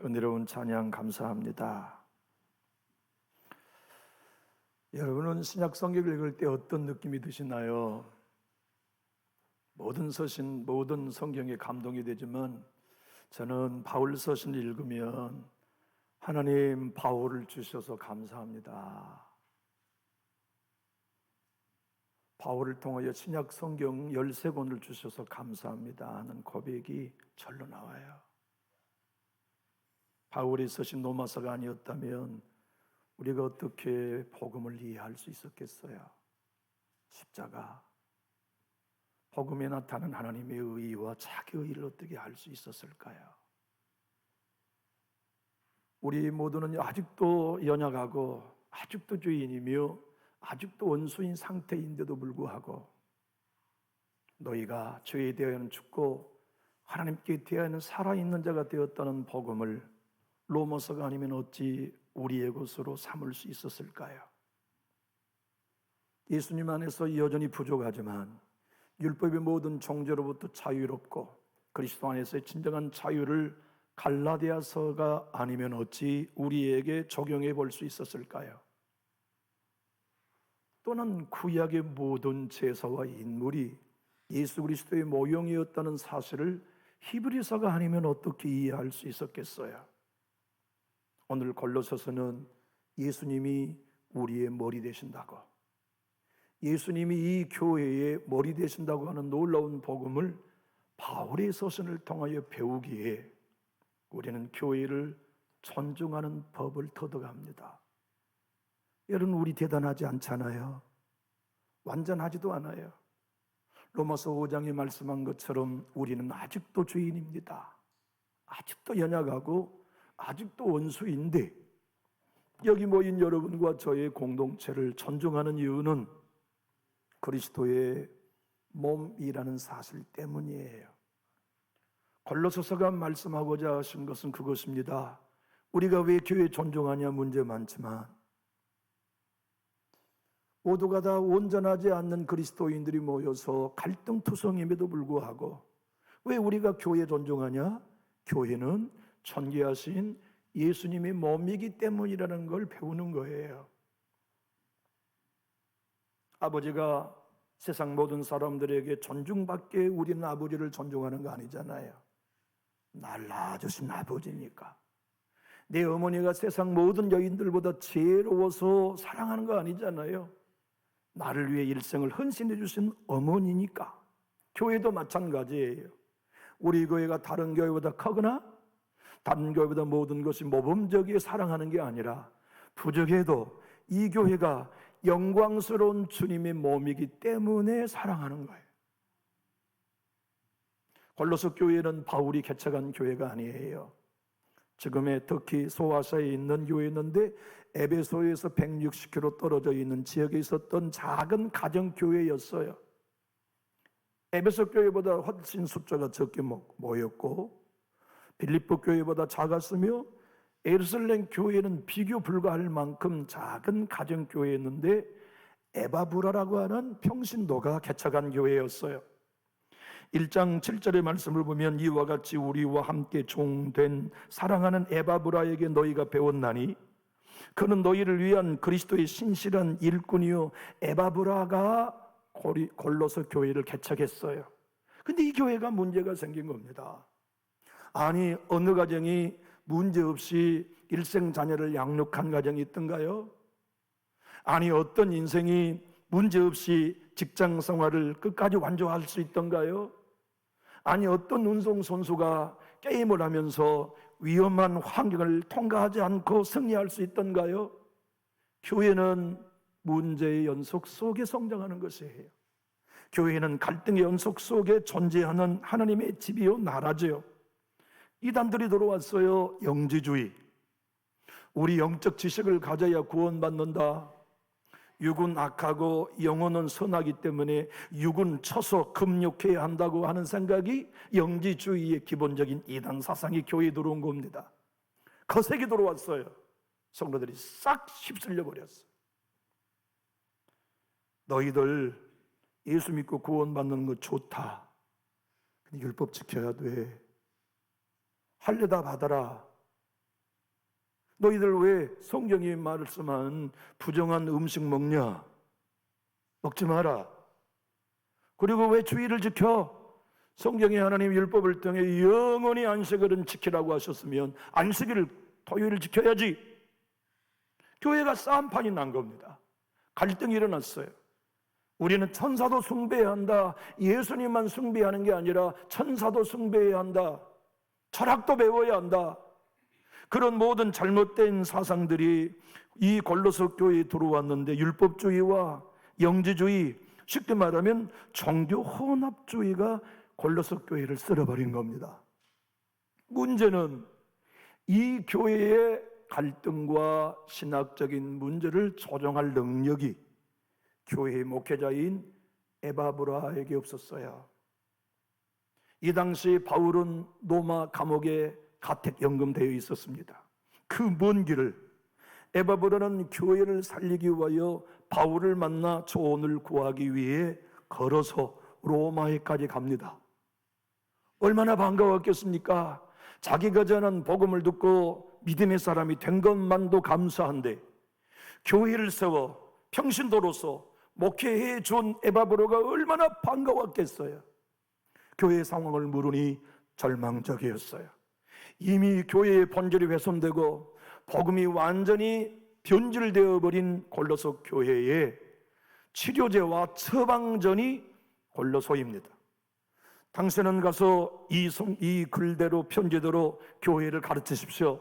은혜로운 찬양 감사합니다. 여러분은 신약 성경을 읽을 때 어떤 느낌이 드시나요? 모든 서신, 모든 성경에 감동이 되지만 저는 바울 서신을 읽으면 하나님 바울을 주셔서 감사합니다. 바울을 통하여 신약 성경 13권을 주셔서 감사합니다 하는 고백이 절로 나와요. 바울이 쓰신 로마서가 아니었다면 우리가 어떻게 복음을 이해할 수 있었겠어요? 십자가, 복음에 나타난 하나님의 의와 자기 의를 어떻게 알 수 있었을까요? 우리 모두는 아직도 연약하고 아직도 죄인이며 아직도 원수인 상태인데도 불구하고 너희가 죄에 대하여는 죽고 하나님께 대하여는 살아있는 자가 되었다는 복음을 로마서가 아니면 어찌 우리의 것으로 삼을 수 있었을까요? 예수님 안에서 여전히 부족하지만 율법의 모든 정죄로부터 자유롭고 그리스도 안에서의 진정한 자유를 갈라디아서가 아니면 어찌 우리에게 적용해 볼 수 있었을까요? 또는 구약의 모든 제사와 인물이 예수 그리스도의 모형이었다는 사실을 히브리서가 아니면 어떻게 이해할 수 있었겠어요? 오늘 골로새서는 예수님이 우리의 머리 되신다고, 예수님이 이 교회의 머리 되신다고 하는 놀라운 복음을 바울의 서신을 통하여 배우기에 우리는 교회를 존중하는 법을 터득합니다. 여러분, 우리 대단하지 않잖아요. 완전하지도 않아요. 로마서 5장에 말씀한 것처럼 우리는 아직도 죄인입니다. 아직도 연약하고 아직도 원수인데 여기 모인 여러분과 저의 공동체를 존중하는 이유는 그리스도의 몸이라는 사실 때문이에요. 골로새서가 말씀하고자 하신 것은 그것입니다. 우리가 왜 교회 존중하냐 문제 많지만 모두가 다 온전하지 않는 그리스도인들이 모여서 갈등투성임에도 불구하고 왜 우리가 교회 존중하냐? 교회는 존귀하신 예수님의 몸이기 때문이라는 걸 배우는 거예요. 아버지가 세상 모든 사람들에게 존중받게 우리는 아버지를 존중하는 거 아니잖아요. 날 낳아주신 아버지니까. 내 어머니가 세상 모든 여인들보다 지혜로워서 사랑하는 거 아니잖아요. 나를 위해 일생을 헌신해 주신 어머니니까. 교회도 마찬가지예요. 우리 교회가 다른 교회보다 크거나 다른 교회보다 모든 것이 모범적이게 사랑하는 게 아니라 부족해도 이 교회가 영광스러운 주님의 몸이기 때문에 사랑하는 거예요. 골로새 교회는 바울이 개척한 교회가 아니에요. 지금의 터키 소아시아에 있는 교회였는데 에베소에서 160km 떨어져 있는 지역에 있었던 작은 가정교회였어요. 에베소 교회보다 훨씬 숫자가 적게 모였고 빌립보 교회보다 작았으며 예루살렘 교회는 비교 불가할 만큼 작은 가정교회였는데 에바브라라고 하는 평신도가 개척한 교회였어요. 1장 7절의 말씀을 보면 이와 같이 우리와 함께 종된 사랑하는 에바브라에게 너희가 배웠나니 그는 너희를 위한 그리스도의 신실한 일꾼이요 에바브라가 골로새 교회를 개척했어요. 근데 이 교회가 문제가 생긴 겁니다. 아니 어느 가정이 문제없이 일생 자녀를 양육한 가정이 있던가요? 아니 어떤 인생이 문제없이 직장 생활을 끝까지 완주할 수 있던가요? 아니 어떤 운동선수가 게임을 하면서 위험한 환경을 통과하지 않고 승리할 수 있던가요? 교회는 문제의 연속 속에 성장하는 것이에요. 교회는 갈등의 연속 속에 존재하는 하나님의 집이요 나라죠. 이단들이 들어왔어요. 영지주의. 우리 영적 지식을 가져야 구원받는다. 육은 악하고 영혼은 선하기 때문에 육은 쳐서 금욕해야 한다고 하는 생각이 영지주의의 기본적인 이단 사상이 교회에 들어온 겁니다. 거세게 들어왔어요. 성도들이 싹 휩쓸려 버렸어요. 너희들 예수 믿고 구원받는 거 좋다. 근데 율법 지켜야 돼. 할례 다 받아라. 너희들 왜 성경이 말씀한 부정한 음식 먹냐? 먹지 마라. 그리고 왜 주의를 지켜? 성경에 하나님 율법을 통해 영원히 안식일은 지키라고 하셨으면 안식일을, 토요일을 지켜야지. 교회가 싸움판이 난 겁니다. 갈등이 일어났어요. 우리는 천사도 숭배해야 한다. 예수님만 숭배하는 게 아니라 천사도 숭배해야 한다. 철학도 배워야 한다. 그런 모든 잘못된 사상들이 이 골로새 교회에 들어왔는데, 율법주의와 영지주의, 쉽게 말하면 종교 혼합주의가 골로새 교회를 쓸어버린 겁니다. 문제는 이 교회의 갈등과 신학적인 문제를 조정할 능력이 교회의 목회자인 에바브라에게 없었어요. 이 당시 바울은 로마 감옥에 가택 연금되어 있었습니다. 그 먼 길을 에바브라는 교회를 살리기 위하여 바울을 만나 조언을 구하기 위해 걸어서 로마에까지 갑니다. 얼마나 반가웠겠습니까? 자기가 전한 복음을 듣고 믿음의 사람이 된 것만도 감사한데, 교회를 세워 평신도로서 목회해 준 에바브로가 얼마나 반가웠겠어요. 교회의 상황을 물으니 절망적이었어요. 이미 교회의 본질이 훼손되고 복음이 완전히 변질되어 버린 골로새 교회에 치료제와 처방전이 골로새입니다. 당신은 가서 이 글대로 편지대로 교회를 가르치십시오.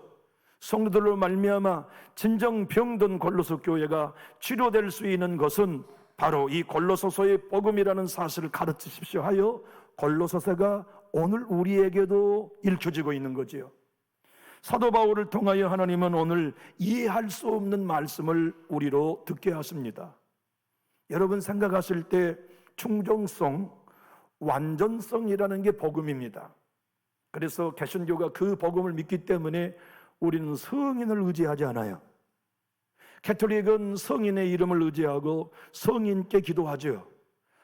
성도들로 말미암아 진정 병든 골로새 교회가 치료될 수 있는 것은 바로 이 골로새서의 복음이라는 사실을 가르치십시오 하여 골로새서가 오늘 우리에게도 읽혀지고 있는 거지요. 사도 바울을 통하여 하나님은 오늘 이해할 수 없는 말씀을 우리로 듣게 하십니다. 여러분 생각하실 때 충정성, 완전성이라는 게 복음입니다. 그래서 개신교가 그 복음을 믿기 때문에 우리는 성인을 의지하지 않아요. 가톨릭은 성인의 이름을 의지하고 성인께 기도하죠.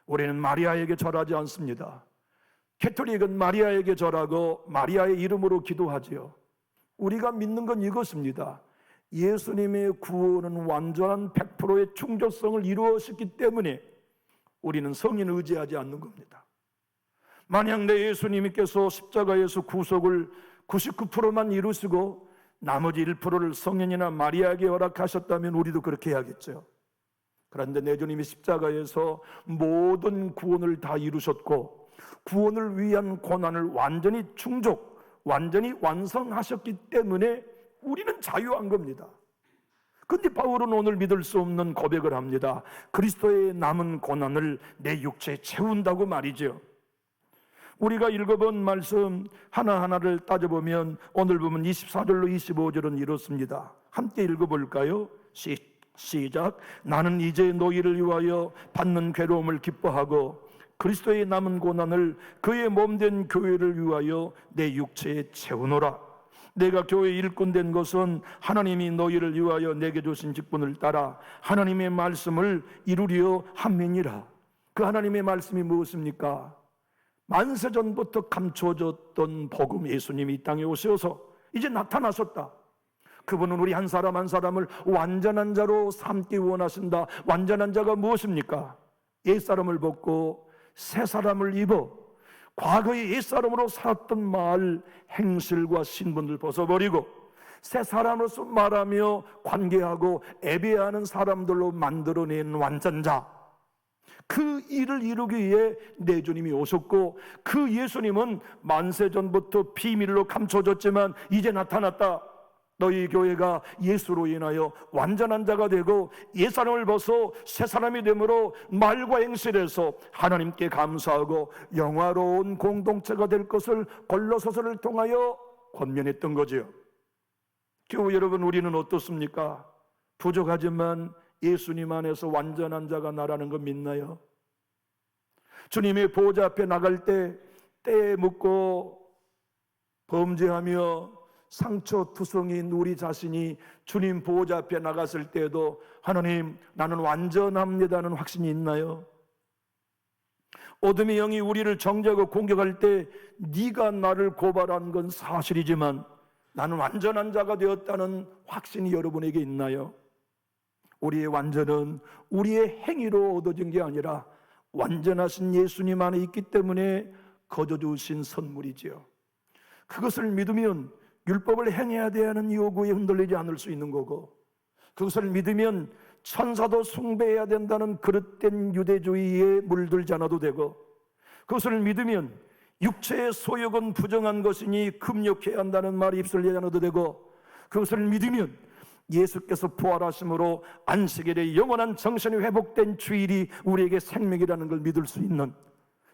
우리는 마리아에게 절하지 않습니다. 가톨릭은 마리아에게 절하고 마리아의 이름으로 기도하지요. 우리가 믿는 건 이것입니다. 예수님의 구원은 완전한 100%의 충족성을 이루었기 때문에 우리는 성인을 의지하지 않는 겁니다. 만약 내 예수님께서 십자가에서 구속을 99%만 이루시고 나머지 1%를 성인이나 마리아에게 허락하셨다면 우리도 그렇게 해야겠죠. 그런데 내 주님이 십자가에서 모든 구원을 다 이루셨고 구원을 위한 고난을 완전히 충족, 완전히 완성하셨기 때문에 우리는 자유한 겁니다. 그런데 바울은 오늘 믿을 수 없는 고백을 합니다. 그리스도의 남은 고난을 내 육체에 채운다고 말이죠. 우리가 읽어본 말씀 하나하나를 따져보면 오늘 보면 24절로 25절은 이렇습니다. 함께 읽어볼까요? 시작. 나는 이제 너희를 위하여 받는 괴로움을 기뻐하고 그리스도의 남은 고난을 그의 몸된 교회를 위하여 내 육체에 채우노라. 내가 교회 일꾼 된 것은 하나님이 너희를 위하여 내게 주신 직분을 따라 하나님의 말씀을 이루려 함이니라. 그 하나님의 말씀이 무엇입니까? 만세전부터 감춰졌던 복음, 예수님이 이 땅에 오셔서 이제 나타나셨다. 그분은 우리 한 사람 한 사람을 완전한 자로 삼기 원하신다. 완전한 자가 무엇입니까? 옛사람을 벗고 새 사람을 입어 과거의 옛사람으로 살았던 말, 행실과 신분을 벗어버리고 새 사람으로서 말하며 관계하고 예배하는 사람들로 만들어낸 완전자, 그 일을 이루기 위해 내 주님이 오셨고 그 예수님은 만세전부터 비밀로 감춰졌지만 이제 나타났다. 너희 교회가 예수로 인하여 완전한 자가 되고 옛사람을 벗어 새 사람이 되므로 말과 행실에서 하나님께 감사하고 영화로운 공동체가 될 것을 골로새서를 통하여 권면했던 거죠. 교우 여러분, 우리는 어떻습니까? 부족하지만 예수님 안에서 완전한 자가 나라는 거 믿나요? 주님의 보좌 앞에 나갈 때 때에 묻고 범죄하며 상처투성인 우리 자신이 주님 보좌 앞에 나갔을 때에도 하나님 나는 완전합니다는 확신이 있나요? 어둠의 영이 우리를 정죄하고 공격할 때 네가 나를 고발한 건 사실이지만 나는 완전한 자가 되었다는 확신이 여러분에게 있나요? 우리의 완전은 우리의 행위로 얻어진 게 아니라 완전하신 예수님 안에 있기 때문에 거저주신 선물이지요. 그것을 믿으면 율법을 행해야 되는 요구에 흔들리지 않을 수 있는 거고, 그것을 믿으면 천사도 숭배해야 된다는 그릇된 유대주의에 물들지 않아도 되고, 그것을 믿으면 육체의 소욕은 부정한 것이니 금욕해야 한다는 말이 입술 내지 않아도 되고, 그것을 믿으면 예수께서 부활하심으로 안식일에 영원한 정신이 회복된 주일이 우리에게 생명이라는 걸 믿을 수 있는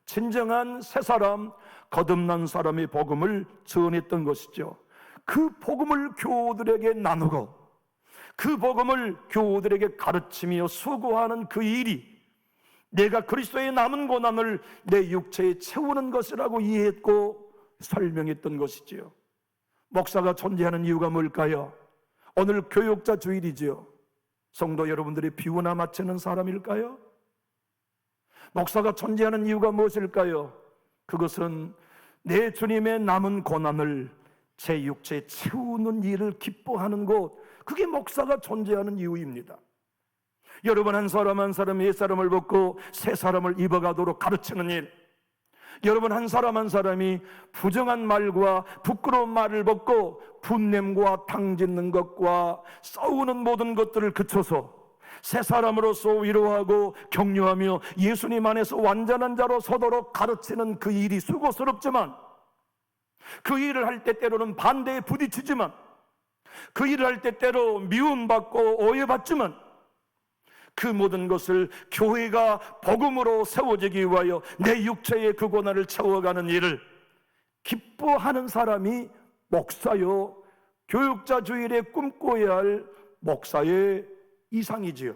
진정한 새 사람, 거듭난 사람의 복음을 전했던 것이죠. 그 복음을 교우들에게 나누고 그 복음을 교우들에게 가르치며 수고하는 그 일이 내가 그리스도의 남은 고난을 내 육체에 채우는 것이라고 이해했고 설명했던 것이지요. 목사가 존재하는 이유가 뭘까요? 오늘 교육자 주일이지요. 성도 여러분들이 비우나 맞추는 사람일까요? 목사가 존재하는 이유가 무엇일까요? 그것은 내 주님의 남은 고난을 제 육체에 채우는 일을 기뻐하는 것, 그게 목사가 존재하는 이유입니다. 여러분 한 사람 한 사람 옛 사람을 벗고 새 사람을 입어가도록 가르치는 일, 여러분 한 사람 한 사람이 부정한 말과 부끄러운 말을 벗고 분냄과 당짓는 것과 싸우는 모든 것들을 그쳐서 새 사람으로서 위로하고 격려하며 예수님 안에서 완전한 자로 서도록 가르치는 그 일이 수고스럽지만, 그 일을 할 때 때로는 반대에 부딪히지만, 그 일을 할 때 때로 미움받고 오해받지만, 그 모든 것을 교회가 복음으로 세워지기 위하여 내 육체의 그 고난을 채워가는 일을 기뻐하는 사람이 목사요, 교육자 주일에 꿈꿔야 할 목사의 이상이지요.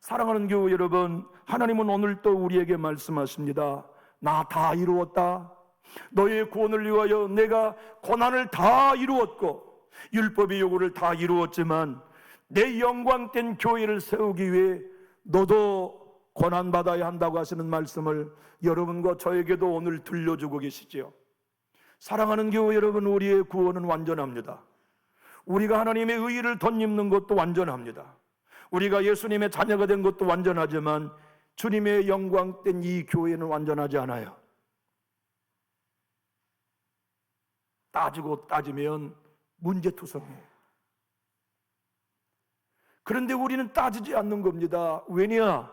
사랑하는 교회 여러분, 하나님은 오늘 또 우리에게 말씀하십니다. 나 다 이루었다. 너의 구원을 위하여 내가 고난을 다 이루었고 율법의 요구를 다 이루었지만 내 영광된 교회를 세우기 위해 너도 고난받아야 한다고 하시는 말씀을 여러분과 저에게도 오늘 들려주고 계시지요. 사랑하는 교회 여러분, 우리의 구원은 완전합니다. 우리가 하나님의 의의를 덧입는 것도 완전합니다. 우리가 예수님의 자녀가 된 것도 완전하지만 주님의 영광된 이 교회는 완전하지 않아요. 따지고 따지면 문제투성이에요. 그런데 우리는 따지지 않는 겁니다. 왜냐?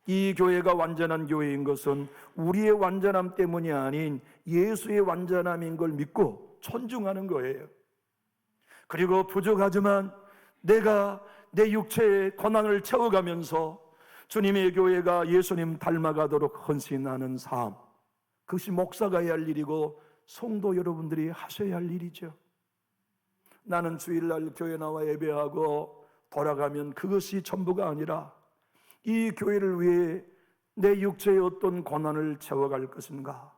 이 교회가 완전한 교회인 것은 우리의 완전함 때문이 아닌 예수의 완전함인 걸 믿고 존중하는 거예요. 그리고 부족하지만 내가 내 육체의 고난을 채워가면서 주님의 교회가 예수님 닮아가도록 헌신하는 삶, 그것이 목사가 해야 할 일이고 성도 여러분들이 하셔야 할 일이죠. 나는 주일날 교회 나와 예배하고 돌아가면 그것이 전부가 아니라 이 교회를 위해 내 육체의 어떤 고난을 채워갈 것인가,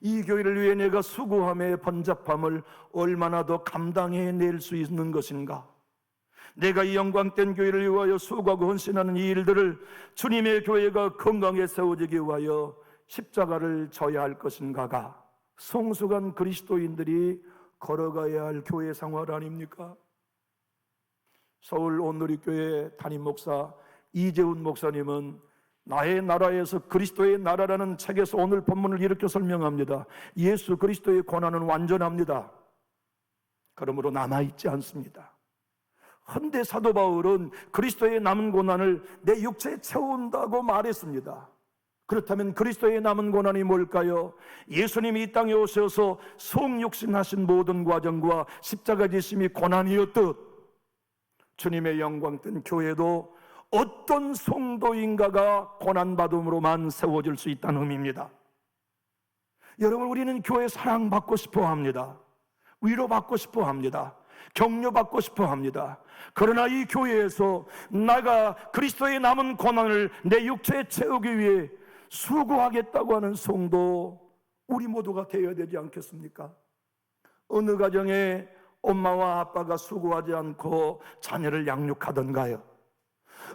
이 교회를 위해 내가 수고함의 번잡함을 얼마나 더 감당해낼 수 있는 것인가, 내가 이 영광된 교회를 위하여 수고하고 헌신하는 이 일들을 주님의 교회가 건강에 세워지기 위하여 십자가를 져야 할 것인가가 성숙한 그리스도인들이 걸어가야 할 교회 생활 아닙니까? 서울 온누리교회 담임 목사 이재훈 목사님은 나의 나라에서 그리스도의 나라라는 책에서 오늘 본문을 이렇게 설명합니다. 예수 그리스도의 고난은 완전합니다. 그러므로 남아있지 않습니다. 헌데 사도 바울은 그리스도의 남은 고난을 내 육체에 채운다고 말했습니다. 그렇다면 그리스도의 남은 고난이 뭘까요? 예수님이 이 땅에 오셔서 성육신하신 모든 과정과 십자가 지심이 고난이었듯 주님의 영광된 교회도 어떤 성도인가가 고난받음으로만 세워질 수 있다는 의미입니다. 여러분, 우리는 교회 사랑받고 싶어 합니다. 위로받고 싶어 합니다. 격려받고 싶어 합니다. 그러나 이 교회에서 나가 그리스도의 남은 고난을 내 육체에 채우기 위해 수고하겠다고 하는 성도, 우리 모두가 되어야 되지 않겠습니까? 어느 가정에 엄마와 아빠가 수고하지 않고 자녀를 양육하던가요?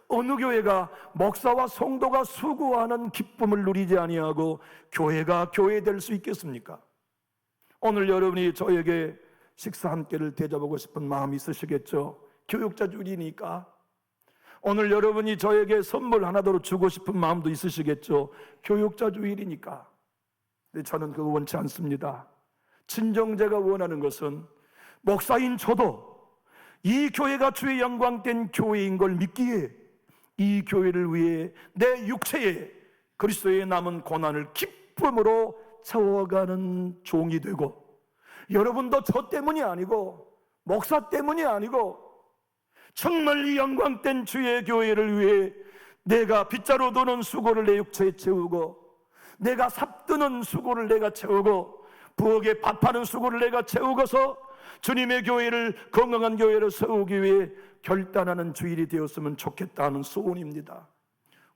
어느 교회가 목사와 성도가 수고하는 기쁨을 누리지 아니하고 교회가 교회 될 수 있겠습니까? 오늘 여러분이 저에게 식사 한 끼를 대접하고 싶은 마음이 있으시겠죠? 교육자 주일이니까. 오늘 여러분이 저에게 선물 하나도 주고 싶은 마음도 있으시겠죠? 교육자 주일이니까. 근데 저는 그거 원치 않습니다. 친정제가 원하는 것은 목사인 저도 이 교회가 주의 영광된 교회인 걸 믿기에 이 교회를 위해 내 육체에 그리스도의 남은 고난을 기쁨으로 채워가는 종이 되고, 여러분도 저 때문이 아니고 목사 때문이 아니고 정말 이 영광된 주의 교회를 위해 내가 빗자루 도는 수고를 내 육체에 채우고, 내가 삽드는 수고를 내가 채우고, 부엌에 밥하는 수고를 내가 채우고서 주님의 교회를, 건강한 교회를 세우기 위해 결단하는 주일이 되었으면 좋겠다는 소원입니다.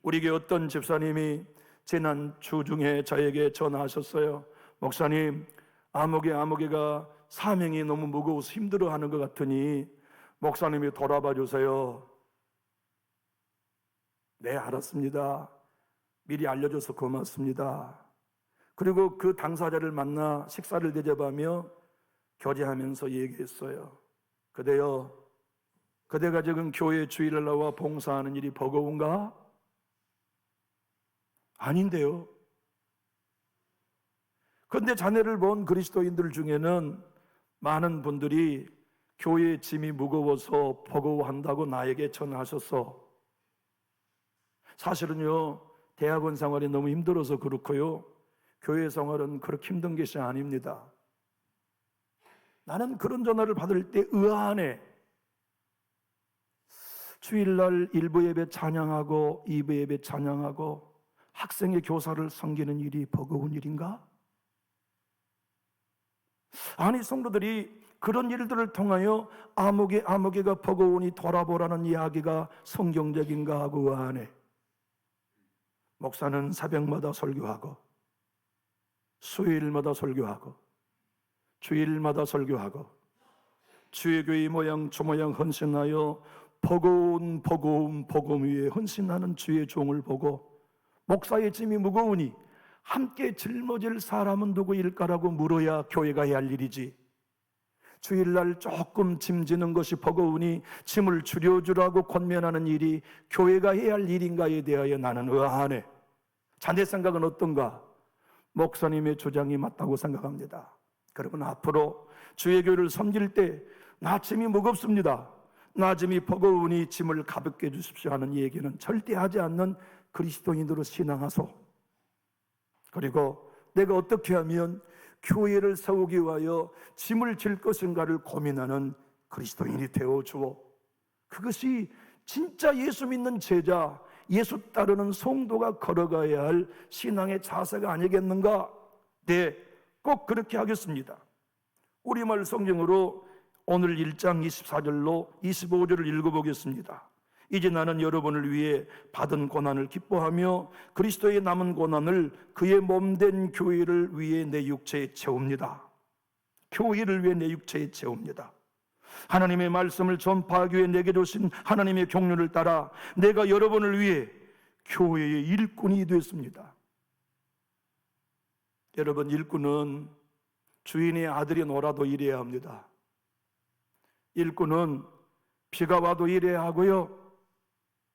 우리 교회 어떤 집사님이 지난 주 중에 저에게 전화하셨어요. 목사님, 아무개가 사명이 너무 무거워서 힘들어하는 것 같으니 목사님이 돌아봐 주세요. 네, 알았습니다. 미리 알려줘서 고맙습니다. 그리고 그 당사자를 만나 식사를 대접하며 교제하면서 얘기했어요. 그대요, 그대가 지금 교회 주일을 나와 봉사하는 일이 버거운가? 아닌데요. 그런데 자네를 본 그리스도인들 중에는 많은 분들이 교회의 짐이 무거워서 버거워한다고 나에게 전하셨어. 사실은요, 대학원 생활이 너무 힘들어서 그렇고요, 교회 생활은 그렇게 힘든 것이 아닙니다. 나는 그런 전화를 받을 때 의아하네. 주일날 1부 예배 찬양하고 2부 예배 찬양하고 학생의 교사를 섬기는 일이 버거운 일인가? 아니, 성도들이 그런 일들을 통하여 아무개가 버거우니 돌아보라는 이야기가 성경적인가 하고 의아하네. 목사는 새벽마다 설교하고 수요일마다 설교하고 주일마다 설교하고 주의 교회 모양 저 모양 헌신하여 버거운 복음 위에 헌신하는 주의 종을 보고 목사의 짐이 무거우니 함께 짊어질 사람은 누구일까라고 물어야 교회가 해야 할 일이지, 주일날 조금 짐 지는 것이 버거우니 짐을 줄여주라고 권면하는 일이 교회가 해야 할 일인가에 대하여 나는 의아하네. 자네 생각은 어떤가? 목사님의 주장이 맞다고 생각합니다. 그러면 앞으로 주의 교회를 섬길 때 나 짐이 무겁습니다, 나 짐이 버거우니 짐을 가볍게 해주십시오 하는 얘기는 절대 하지 않는 그리스도인으로 신앙하소. 그리고 내가 어떻게 하면 교회를 세우기 위하여 짐을 질 것인가를 고민하는 그리스도인이 되어주어, 그것이 진짜 예수 믿는 제자, 예수 따르는 성도가 걸어가야 할 신앙의 자세가 아니겠는가? 네, 꼭 그렇게 하겠습니다. 우리말 성경으로 오늘 1장 24절로 25절을 읽어보겠습니다. 이제 나는 여러분을 위해 받은 고난을 기뻐하며 그리스도의 남은 고난을 그의 몸된 교회를 위해 내 육체에 채웁니다. 교회를 위해 내 육체에 채웁니다. 하나님의 말씀을 전파하기 위해 내게 주신 하나님의 경륜을 따라 내가 여러분을 위해 교회의 일꾼이 됐습니다. 여러분, 일꾼은 주인의 아들이 놀아도 일해야 합니다. 일꾼은 비가 와도 일해야 하고요,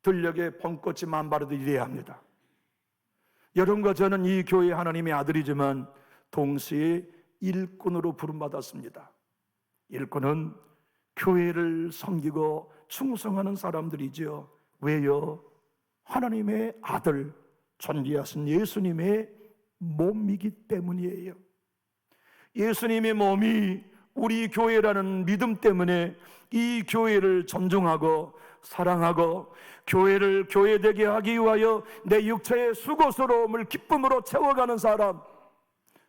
들녘에 봄꽃이 만발해도 일해야 합니다. 여러분과 저는 이 교회의 하나님의 아들이지만 동시에 일꾼으로 부름받았습니다. 일꾼은 교회를 섬기고 충성하는 사람들이죠. 왜요? 하나님의 아들, 존귀하신 예수님의 몸이기 때문이에요. 예수님의 몸이 우리 교회라는 믿음 때문에 이 교회를 존중하고 사랑하고 교회를 교회되게 하기 위하여 내 육체의 수고스러움을 기쁨으로 채워가는 사람,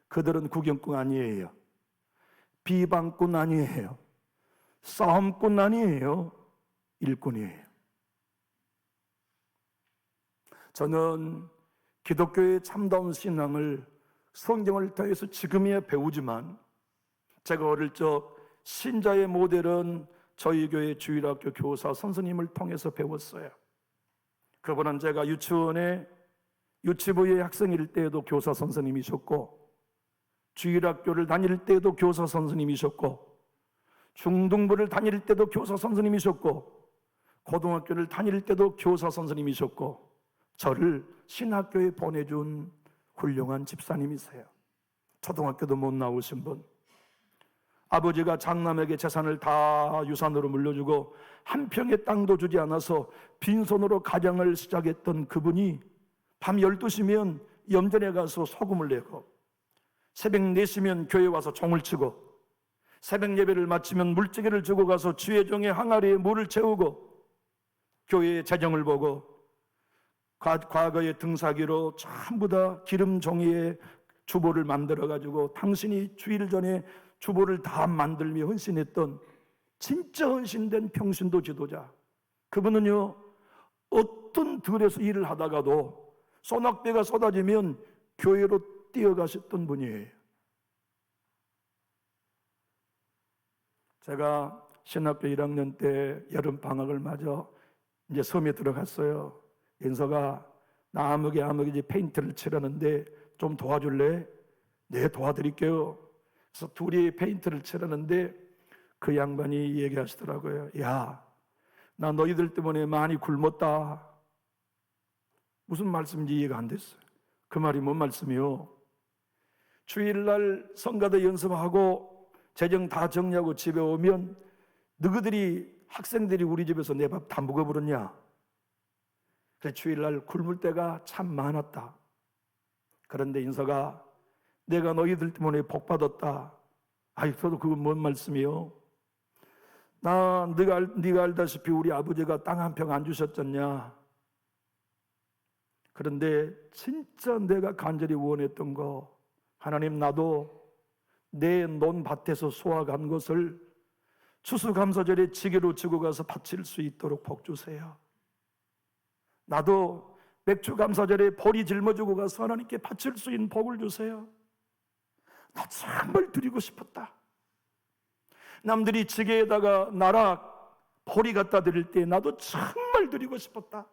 그들은 구경꾼 아니에요. 비방꾼 아니에요. 싸움꾼 아니에요. 일꾼이에요. 저는 기독교의 참다운 신앙을 성경을 통해서 지금이야 배우지만, 제가 어릴 적 신자의 모델은 저희 교회 주일학교 교사 선생님을 통해서 배웠어요. 그분은 제가 유치원에 유치부의 학생일 때에도 교사 선생님이셨고, 주일학교를 다닐 때에도 교사 선생님이셨고, 중등부를 다닐 때도 교사 선생님이셨고 고등학교를 다닐 때도 교사 선생님이셨고 저를 신학교에 보내준 훌륭한 집사님이세요. 초등학교도 못 나오신 분. 아버지가 장남에게 재산을 다 유산으로 물려주고 한 평의 땅도 주지 않아서 빈손으로 가정을 시작했던 그분이 밤 12시면 염전에 가서 소금을 내고 새벽 4시면 교회 와서 종을 치고 새벽 예배를 마치면 물지개를 주고 가서 주의 종의 항아리에 물을 채우고 교회의 재정을 보고 과거의 등사기로 전부 다 기름 종이에 주보를 만들어가지고 당신이 주일 전에 주보를 다 만들며 헌신했던 진짜 헌신된 평신도 지도자. 그분은요, 어떤 들에서 일을 하다가도 소낙비가 쏟아지면 교회로 뛰어가셨던 분이에요. 제가 신학교 1학년 때 여름방학을 맞아 이제 섬에 들어갔어요. 인서가 나 아무개 이제 페인트를 칠하는데 좀 도와줄래? 네, 도와드릴게요. 그래서 둘이 페인트를 칠하는데 그 양반이 얘기하시더라고요. 야, 나 너희들 때문에 많이 굶었다. 무슨 말씀인지 이해가 안 됐어요. 그 말이 뭔 말씀이요? 주일날 성가대 연습하고 재정 다 정리하고 집에 오면 너희들이 학생들이 우리 집에서 내 밥 다 먹어버렸냐? 그래서 주일날 굶을 때가 참 많았다. 그런데 인서가 내가 너희들 때문에 복 받았다. 아이, 저도 그건 뭔 말씀이요? 네가 알다시피 우리 아버지가 땅 한 평 안 주셨잖냐? 그런데 진짜 내가 간절히 원했던 거, 하나님, 나도 내 논밭에서 수확한 것을 추수감사절에 지게로 지고 가서 바칠 수 있도록 복 주세요. 나도 맥주감사절에 보리 짊어지고 가서 하나님께 바칠 수 있는 복을 주세요. 나 정말 드리고 싶었다. 남들이 지게에다가 나락, 보리 갖다 드릴 때 나도 정말 드리고 싶었다.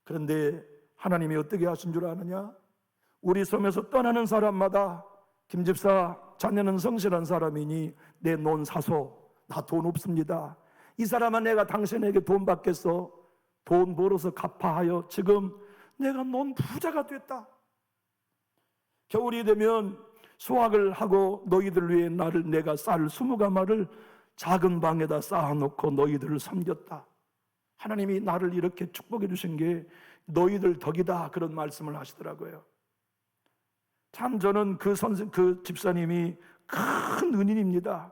그런데 하나님이 어떻게 하신 줄 아느냐? 우리 섬에서 떠나는 사람마다 김 집사, 자네는 성실한 사람이니 내 논 사소. 나 돈 없습니다. 이 사람아, 내가 당신에게 돈 받겠어. 돈 벌어서 갚아하여 지금 내가 논 부자가 됐다. 겨울이 되면 수확을 하고 너희들 위해 내가 쌀 20가마를 작은 방에다 쌓아놓고 너희들을 섬겼다. 하나님이 나를 이렇게 축복해 주신 게 너희들 덕이다, 그런 말씀을 하시더라고요. 참 저는 그 집사님이 큰 은인입니다.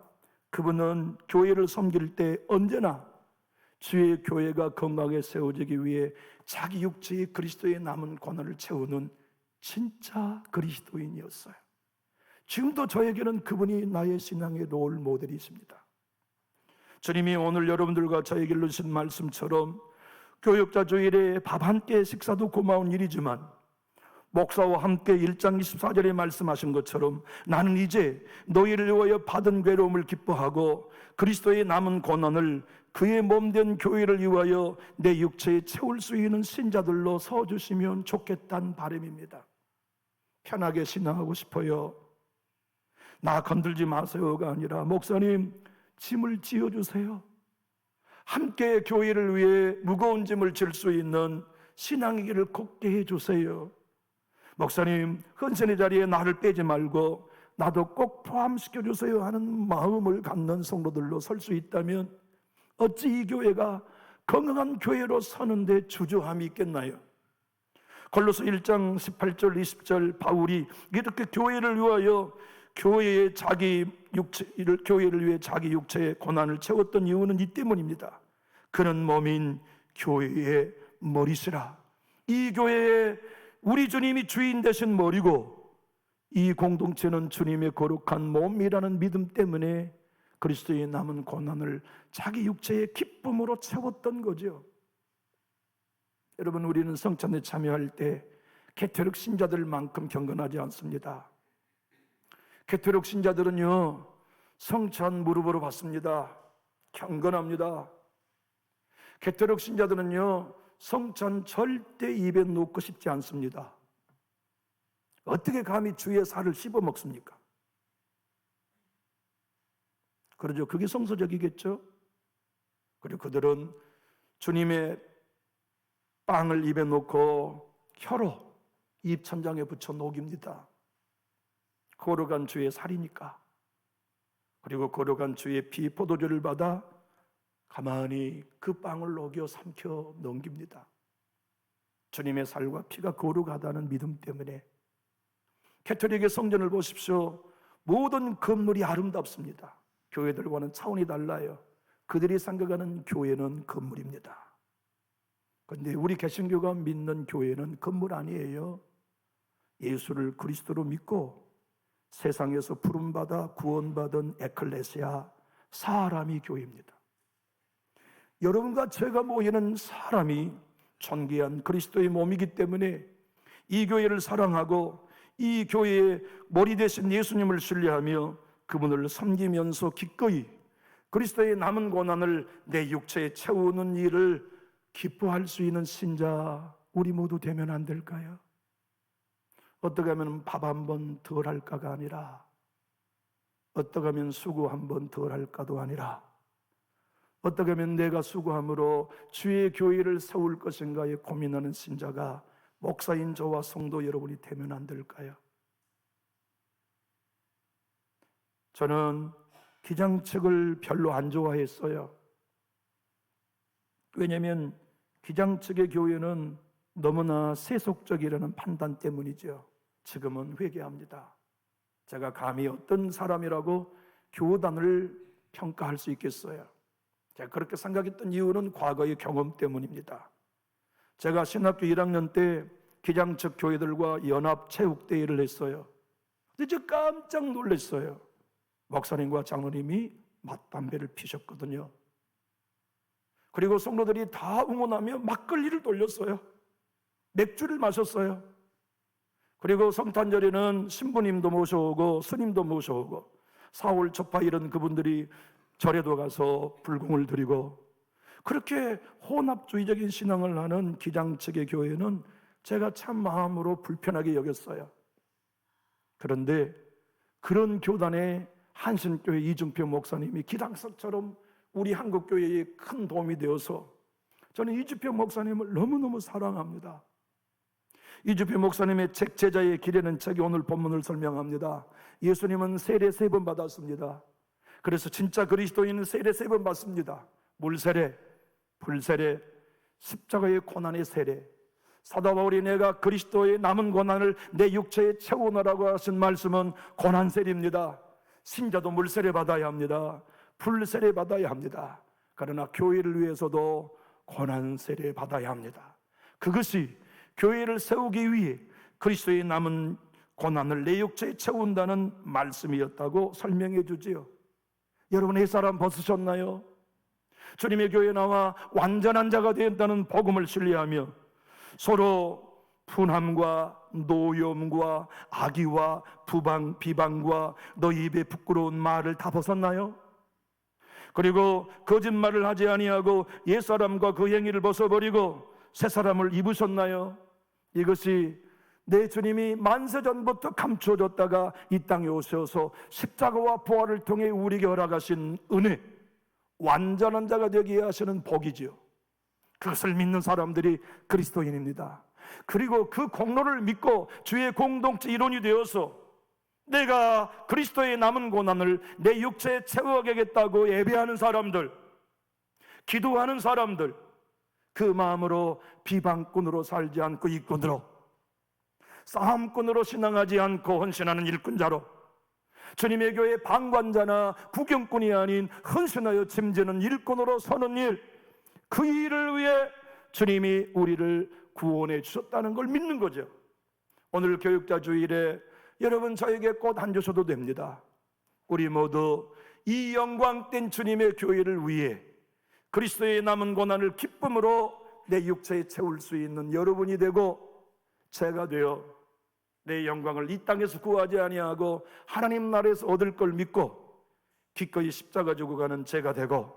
그분은 교회를 섬길 때 언제나 주의 교회가 건강하게 세워지기 위해 자기 육체의 그리스도의 남은 고난을 채우는 진짜 그리스도인이었어요. 지금도 저에게는 그분이 나의 신앙의 롤 모델이십니다. 주님이 오늘 여러분들과 저에게 주신 말씀처럼 교육자 주일에 밥 한 끼 식사도 고마운 일이지만 목사와 함께 1장 24절에 말씀하신 것처럼 나는 이제 너희를 위하여 받은 괴로움을 기뻐하고 그리스도의 남은 고난을 그의 몸된 교회를 위하여 내 육체에 채울 수 있는 신자들로 서주시면 좋겠다는 바람입니다. 편하게 신앙하고 싶어요. 나 건들지 마세요가 아니라 목사님, 짐을 지어주세요. 함께 교회를 위해 무거운 짐을 질 수 있는 신앙의 길을 걷게 해주세요. 목사님, 헌신의 자리에 나를 빼지 말고 나도 꼭 포함시켜주세요 하는 마음을 갖는 성도들로 설 수 있다면 어찌 이 교회가 건강한 교회로 서는데 주저함이 있겠나요? 골로새 1장 18절 20절 바울이 이렇게 교회를 위하여 교회를 위해 자기 육체의 고난을 채웠던 이유는 이 때문입니다. 그는 몸인 교회의 머리시라. 이 교회에 우리 주님이 주인 되신 머리고 이 공동체는 주님의 거룩한 몸이라는 믿음 때문에 그리스도의 남은 고난을 자기 육체의 기쁨으로 채웠던 거죠. 여러분, 우리는 성찬에 참여할 때 개토릭 신자들만큼 경건하지 않습니다. 개토릭 신자들은요, 성찬 무릎으로 받습니다. 경건합니다. 개토릭 신자들은요, 성찬 절대 입에 넣고 싶지 않습니다. 어떻게 감히 주의 살을 씹어 먹습니까? 그러죠. 그게 성서적이겠죠. 그리고 그들은 주님의 빵을 입에 넣고 혀로 입 천장에 붙여 녹입니다. 거룩한 주의 살이니까. 그리고 거룩한 주의 피 포도주를 받아 가만히 그 빵을 녹여 삼켜 넘깁니다. 주님의 살과 피가 거룩하다는 믿음 때문에. 캐톨릭의 성전을 보십시오. 모든 건물이 아름답습니다. 교회들과는 차원이 달라요. 그들이 생각하는 교회는 건물입니다. 그런데 우리 개신교가 믿는 교회는 건물 아니에요. 예수를 그리스도로 믿고 세상에서 부름받아 구원받은 에클레시아, 사람이 교회입니다. 여러분과 제가 모이는 사람이 존귀한 그리스도의 몸이기 때문에 이 교회를 사랑하고 이 교회의 머리 되신 예수님을 신뢰하며 그분을 섬기면서 기꺼이 그리스도의 남은 고난을 내 육체에 채우는 일을 기뻐할 수 있는 신자 우리 모두 되면 안 될까요? 어떻게 하면 밥 한 번 덜 할까가 아니라, 어떻게 하면 수고 한 번 덜 할까도 아니라, 어떻게 하면 내가 수고함으로 주의 교회를 세울 것인가에 고민하는 신자가 목사인 저와 성도 여러분이 되면 안 될까요? 저는 기장측을 별로 안 좋아했어요. 왜냐하면 기장측의 교회는 너무나 세속적이라는 판단 때문이죠. 지금은 회개합니다. 제가 감히 어떤 사람이라고 교단을 평가할 수 있겠어요? 제가 그렇게 생각했던 이유는 과거의 경험 때문입니다. 제가 신학교 1학년 때 기장측 교회들과 연합체육대회를 했어요. 근데 저 깜짝 놀랐어요. 목사님과 장로님이 맞담배를 피셨거든요. 그리고 성도들이 다 응원하며 막걸리를 돌렸어요. 맥주를 마셨어요. 그리고 성탄절에는 신부님도 모셔오고 스님도 모셔오고 4월 초파 이런 그분들이 절에도 가서 불공을 드리고, 그렇게 혼합주의적인 신앙을 하는 기장측의 교회는 제가 참 마음으로 불편하게 여겼어요. 그런데 그런 교단에 한신교회 이준표 목사님이 기당석처럼 우리 한국교회에 큰 도움이 되어서 저는 이준표 목사님을 너무너무 사랑합니다. 이준표 목사님의 책 제자의 길에는 책이 오늘 본문을 설명합니다. 예수님은 세례 3번 받았습니다. 그래서 진짜 그리스도인은 세례 3번 받습니다. 물세례, 불세례, 십자가의 고난의 세례. 사도 바울이 내가 그리스도의 남은 고난을 내 육체에 채우노라고 하신 말씀은 고난세례입니다. 신자도 물세례 받아야 합니다. 불세례 받아야 합니다. 그러나 교회를 위해서도 고난세례 받아야 합니다. 그것이 교회를 세우기 위해 그리스도의 남은 고난을 내 육체에 채운다는 말씀이었다고 설명해 주지요. 여러분, 옛사람 벗으셨나요? 주님의 교회에 나와 완전한 자가 된다는 복음을 신뢰하며 서로 분함과 노염과 악의와 비방과 너희 입에 부끄러운 말을 다 벗었나요? 그리고 거짓말을 하지 아니하고 옛사람과 그 행위를 벗어버리고 새사람을 입으셨나요? 이것이 내 주님이 만세전부터 감춰졌다가 이 땅에 오셔서 십자가와 부활을 통해 우리에게 허락하신 은혜, 완전한 자가 되게 하시는 복이지요. 그것을 믿는 사람들이 그리스도인입니다. 그리고 그 공로를 믿고 주의 공동체 일원이 되어서 내가 그리스도의 남은 고난을 내 육체에 채워가겠다고 예배하는 사람들, 기도하는 사람들, 그 마음으로 비방꾼으로 살지 않고 일꾼으로, 싸움꾼으로 신앙하지 않고 헌신하는 일꾼자로, 주님의 교회 방관자나 구경꾼이 아닌 헌신하여 짐지는 일꾼으로 서는 일, 그 일을 위해 주님이 우리를 구원해 주셨다는 걸 믿는 거죠. 오늘 교육자 주일에 여러분 저에게 꽃 안 주셔도 됩니다. 우리 모두 이 영광된 주님의 교회를 위해 그리스도의 남은 고난을 기쁨으로 내 육체에 채울 수 있는 여러분이 되고 제가 되어 내 영광을 이 땅에서 구하지 아니하고 하나님 나라에서 얻을 걸 믿고 기꺼이 십자가 지고 가는 제가 되고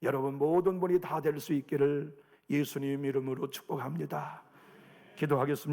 여러분 모든 분이 다 될 수 있기를 예수님 이름으로 축복합니다. 기도하겠습니다.